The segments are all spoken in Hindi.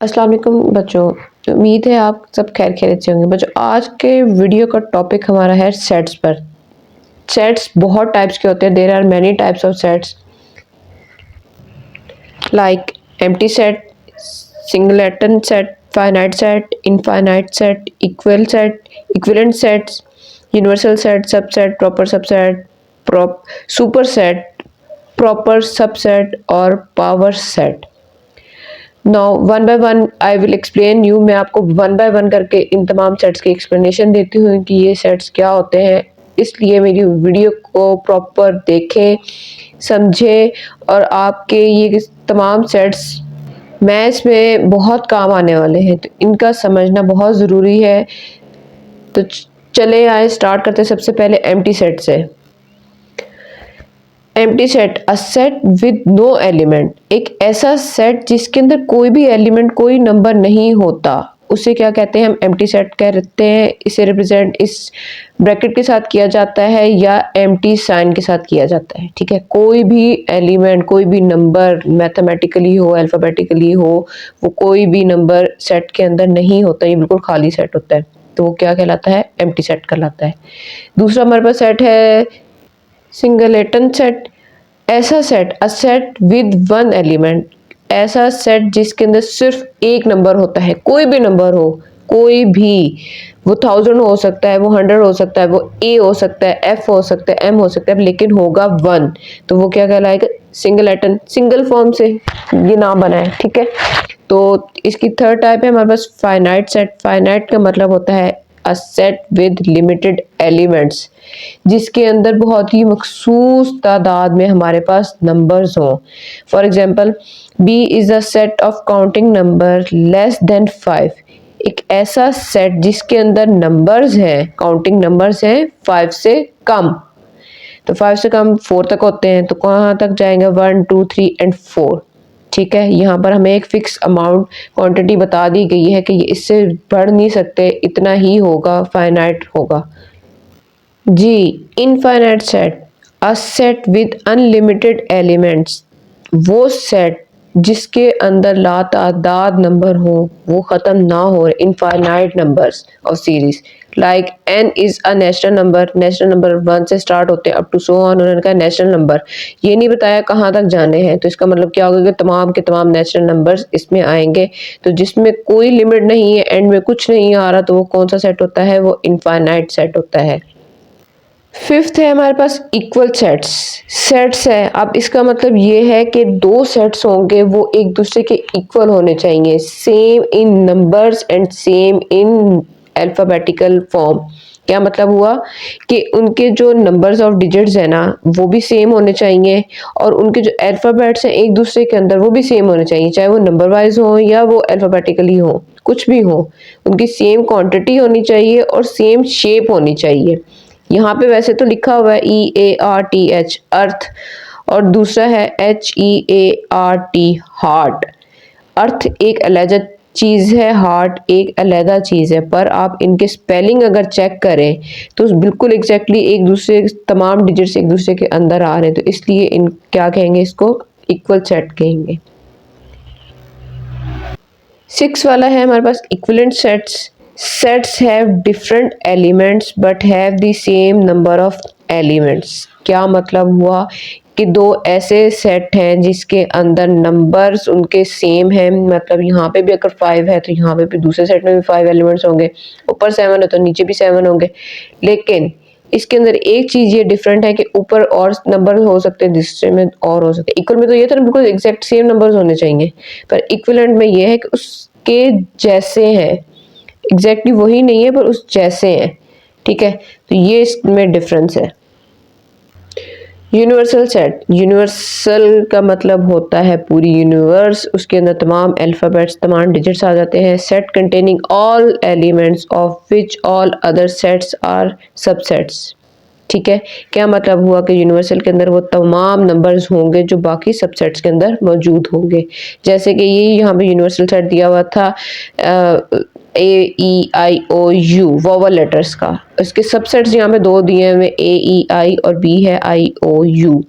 अस्सलाम वालेकुम बच्चों। उम्मीद है आप सब खैरियत से होंगे। बच्चों, आज के वीडियो का टॉपिक हमारा है सेट्स पर। सेट्स बहुत टाइप्स के होते हैं। There are many types of sets like empty set, singleton set, finite set, infinite set, equivalent sets, universal set, subset, proper subset, super set, proper subset और power set. Now one by one I will explain you. मैं आपको वन बाय वन करके इन तमाम सेट्स की एक्सप्लेनेशन देती हूँ कि ये सेट्स क्या होते हैं। इसलिए मेरी वीडियो को प्रॉपर देखें, समझें और आपके ये तमाम सेट्स मैथ्स में बहुत काम आने वाले हैं, तो इनका समझना बहुत ज़रूरी है। तो चले आए स्टार्ट करते हैं सबसे पहले एम्प्टी सेट से। Empty set, a set with no element. एक ऐसा सेट जिसके अंदर कोई भी एलिमेंट, कोई नंबर नहीं होता, उसे क्या कहते हैं? हम एम्प्टी सेट कहते हैं। इसे रिप्रेजेंट इस ब्रैकेट के साथ किया जाता है या एम्प्टी साइन के साथ किया जाता है। ठीक है, कोई भी एलिमेंट, कोई भी नंबर मैथमेटिकली हो, अल्फाबेटिकली हो, वो कोई भी नंबर सेट के अंदर नहीं होता, ये बिल्कुल खाली सेट होता है, तो वो क्या कहलाता है? एम्प्टी सेट कहलाता है। दूसरा हमारे पास सेट है सिंगलेटन सेट। ऐसा set, a set with one element, ऐसा सेट जिसके अंदर सिर्फ एक नंबर होता है, कोई भी नंबर हो, कोई भी, वो 1000 हो सकता है, वो 100 हो सकता है, वो ए हो सकता है, एफ हो सकता है, एम हो सकता है, लेकिन होगा वन, तो वो क्या कहलाएगा? सिंगलेटन। सिंगल फॉर्म से ये नाम बना है। ठीक है, तो इसकी थर्ड टाइप है हमारे पास फाइनाइट सेट। फाइनाइट का मतलब होता है a set with limited elements, जिसके अंदर बहुत ही मखसूस तादाद में हमारे पास नंबर्स हों। For example, B is a set of counting number less than 5। एक ऐसा सेट जिसके अंदर नंबर्स हैं, काउंटिंग नंबर्स हैं 5 से कम। तो 5 से कम 4 तक होते हैं, तो कहाँ तक जाएंगे? 1 2 3 एंड 4। ठीक है, यहाँ पर हमें एक फिक्स अमाउंट क्वांटिटी बता दी गई है कि ये इससे बढ़ नहीं सकते, इतना ही होगा, फाइनाइट होगा। जी, infinite set, a set with unlimited elements. वो सेट जिसके अंदर लातादाद नंबर हो, वो ख़त्म ना हो, infinite numbers of series. Like N is a natural number. Natural number 1 से स्टार्ट होते हैं अप टू सो ऑन। उन्होंने कहा नेचुरल नंबर, ये नहीं बताया कहाँ तक जाने हैं, तो इसका मतलब क्या होगा कि तमाम के तमाम नेचुरल नंबर्स इसमें आएंगे। तो जिसमें कोई लिमिट नहीं है, एंड में कुछ नहीं आ रहा, तो वो कौन सा सेट होता है? वो इनफाइनाइट सेट होता है। फिफ्थ है हमारे पास इक्वल सेट्स। सेट्स है, अब इसका मतलब ये है कि दो सेट्स होंगे, वो एक दूसरे के इक्वल होने चाहिए, same in numbers and same in alphabetical form. क्या मतलब हुआ कि उनके जो नंबर्स ऑफ डिजिट्स है ना, वो भी सेम होने चाहिए, और उनके जो अल्फाबेट्स हैं एक दूसरे के अंदर, वो भी सेम होने चाहिए, चाहे वो नंबर वाइज हो या वो अल्फाबेटिकली हो, कुछ भी हो, उनकी सेम क्वांटिटी होनी चाहिए और सेम शेप होनी चाहिए। यहाँ पे वैसे तो लिखा हुआ है EARTH, अर्थ, और दूसरा है HEART, हार्ट। अर्थ एक अलग चीज़ है, हार्ट एक अलग चीज़ है, पर आप इनके स्पेलिंग अगर चेक करें तो बिल्कुल एग्जैक्टली एक दूसरे, तमाम डिजिट्स एक दूसरे के अंदर आ रहे हैं, तो इसलिए इन क्या कहेंगे? इसको इक्वल सेट कहेंगे। 6 वाला है हमारे पास equivalent sets. Sets have different elements but have the same number of elements. क्या मतलब हुआ कि दो ऐसे सेट हैं जिसके अंदर नंबर्स उनके सेम हैं, मतलब यहाँ पे भी अगर 5 है तो यहाँ पे भी दूसरे सेट में भी 5 एलिमेंट्स होंगे, ऊपर 7 है तो नीचे भी 7 होंगे, लेकिन इसके अंदर एक चीज ये डिफरेंट है कि ऊपर और नंबर हो सकते हैं, दूसरे में और हो सकते हैं। इक्वल में तो ये था ना, बिल्कुल एग्जैक्ट सेम नंबर्स होने चाहिए, पर इक्विवेलेंट में ये है कि उसके जैसे हैं, एग्जैक्टली वही नहीं है पर उस जैसे हैं। ठीक है, तो ये इसमें डिफरेंस है। यूनिवर्सल सेट, यूनिवर्सल का मतलब होता है पूरी यूनिवर्स, उसके अंदर तमाम अल्फाबेट्स, तमाम डिजिट्स आ जाते हैं। Set containing all elements of which all other sets are subsets. ठीक है, क्या मतलब हुआ कि यूनिवर्सल के अंदर वो तमाम नंबर्स होंगे जो बाकी सबसेट्स के अंदर मौजूद होंगे। जैसे कि ये यहाँ पे यूनिवर्सल सेट दिया हुआ था AEIOU वोवल लेटर्स का, इसके सबसेट्स यहाँ पे दो दिए हुए, AEI और B है IOU।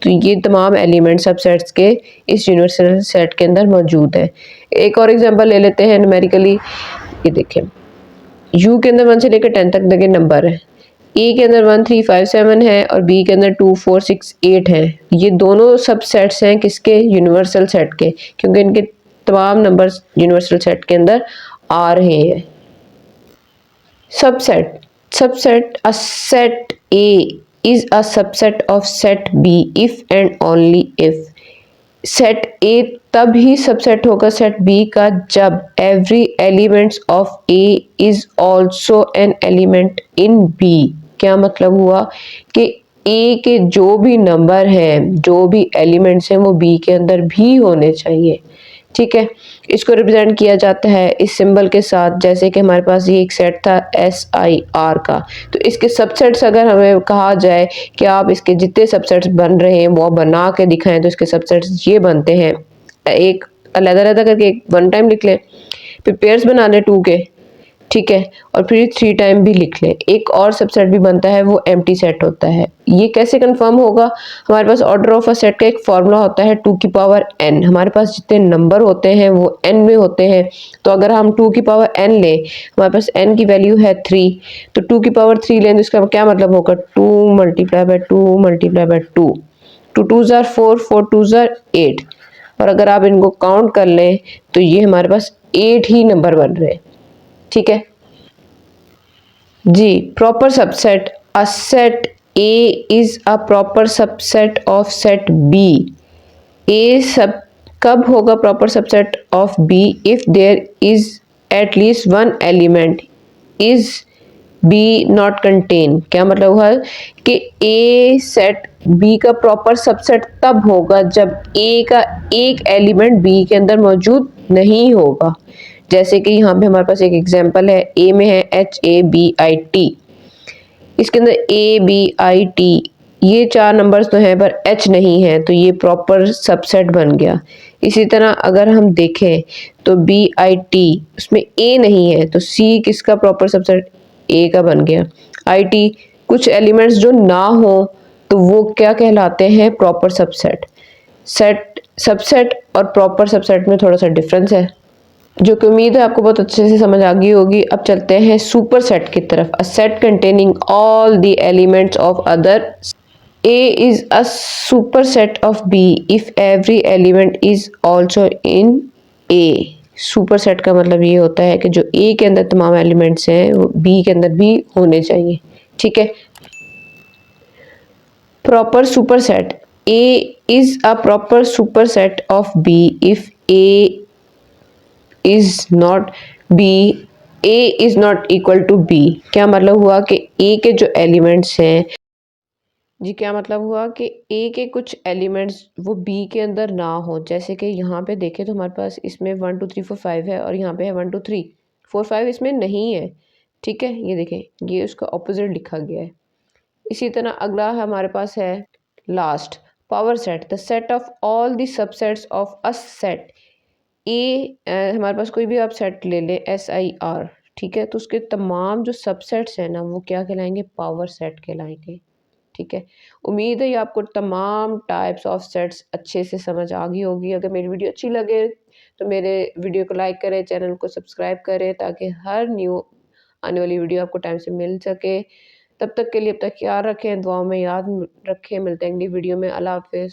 तो ये तमाम एलिमेंट सबसेट्स के इस यूनिवर्सल सेट के अंदर मौजूद है। एक और एग्जांपल ले लेते हैं न्यूमेरिकली। ये देखें, यू के अंदर 1 से लेकर 10 तक देखे नंबर है, ए के अंदर 1 3 5 7 है और बी के अंदर 2 4 6 8 है। ये दोनों सब सेट्स हैं किसके? यूनिवर्सल सेट के, क्योंकि इनके तमाम नंबर्स यूनिवर्सल सेट के अंदर आ रहे हैं। Subset, subset, a set A is a subset of set B if and only if set A तब ही सबसेट होगा सेट बी का जब every elements of A is also an element in B. क्या मतलब हुआ कि ए के जो भी नंबर हैं, जो भी एलिमेंट्स हैं, वो बी के अंदर भी होने चाहिए। ठीक है, इसको रिप्रेजेंट किया जाता है इस सिंबल के साथ। जैसे कि हमारे पास ये एक सेट था SIR का, तो इसके सबसेट्स अगर हमें कहा जाए कि आप इसके जितने सबसेट्स बन रहे हैं वो बना के दिखाएं, तो इसके सबसेट्स ये बनते हैं। एक अलग-अलग करके एक 1 टाइम लिख लें, फिर पेयर्स बना लें 2 के, ठीक है, और फिर 3 टाइम भी लिख लें। एक और सबसेट भी बनता है, वो एम्प्टी सेट होता है। ये कैसे कंफर्म होगा? हमारे पास ऑर्डर ऑफ अ सेट का एक फॉर्मूला होता है 2 की पावर n। हमारे पास जितने नंबर होते हैं वो n में होते हैं, तो अगर हम 2 की पावर n लें, हमारे पास n की वैल्यू है 3, तो 2 की पावर 3 लें तो इसका क्या मतलब होगा? 2 multiply by 2 multiply by 2, 2 2 jar 4, 4 2 jar 8, और अगर आप इनको काउंट कर लें तो ये हमारे पास 8 ही नंबर बन रहे हैं। ठीक है जी। Proper subset, a set A is a proper subset of set B. A सब कब होगा proper subset of B? If there is at least 1 element is B not contain. क्या मतलब हुआ कि ए सेट बी का प्रॉपर सबसेट तब होगा जब ए का एक एलिमेंट बी के अंदर मौजूद नहीं होगा। जैसे कि यहाँ पे हमारे पास एक एग्जांपल है, ए में है HABIT, इसके अंदर ABIT, ये 4 नंबर्स तो हैं पर H नहीं है, तो ये प्रॉपर सबसेट बन गया। इसी तरह अगर हम देखें तो BIT, उसमें A नहीं है, तो C किसका प्रॉपर सबसेट? A का बन गया। IT, कुछ एलिमेंट्स जो ना हो तो वो क्या कहलाते हैं? Proper subset. सेट, सबसेट और प्रॉपर सबसेट में थोड़ा सा डिफरेंस है, जो कि उम्मीद है आपको बहुत अच्छे से समझ आ गई होगी। अब चलते हैं सुपर सेट की तरफ। A set containing all the elements of other A is a super set of B if every element is also in A। Super set का मतलब ये होता है कि जो A के अंदर तमाम एलिमेंट्स हैं वो B के अंदर भी होने चाहिए। ठीक है, proper super set, A is a proper super set of B if A is not B, A is not equal to B. क्या मतलब हुआ कि ए के जो एलिमेंट्स हैं जी, क्या मतलब हुआ कि ए के कुछ एलिमेंट्स वो बी के अंदर ना हो। जैसे कि यहाँ पे देखें तो हमारे पास इसमें 1 2 3 4 5 है और यहाँ पे है 1 2 3 4 5 इसमें नहीं है। ठीक है, ये देखें, ये उसका ऑपोजिट लिखा गया है। इसी तरह अगला हमारे पास है last, power set, the set of all the subsets of a set. हमारे पास कोई भी आप सेट ले लें SIR, ठीक है, तो उसके तमाम जो सबसेट्स हैं ना वो क्या कहलाएंगे? पावर सेट कहलाएंगे। ठीक है, उम्मीद है ये आपको तमाम टाइप्स ऑफ सेट्स अच्छे से समझ आ गई होगी। अगर मेरी वीडियो अच्छी लगे तो मेरे वीडियो को लाइक करें, चैनल को सब्सक्राइब करें, ताकि हर न्यू आने वाली वीडियो आपको टाइम से मिल सके। तब तक के लिए अब तक ख्याल रखें, दुआओं में याद रखें। मिलते हैं अगली वीडियो में। अल्लाह हाफिज़।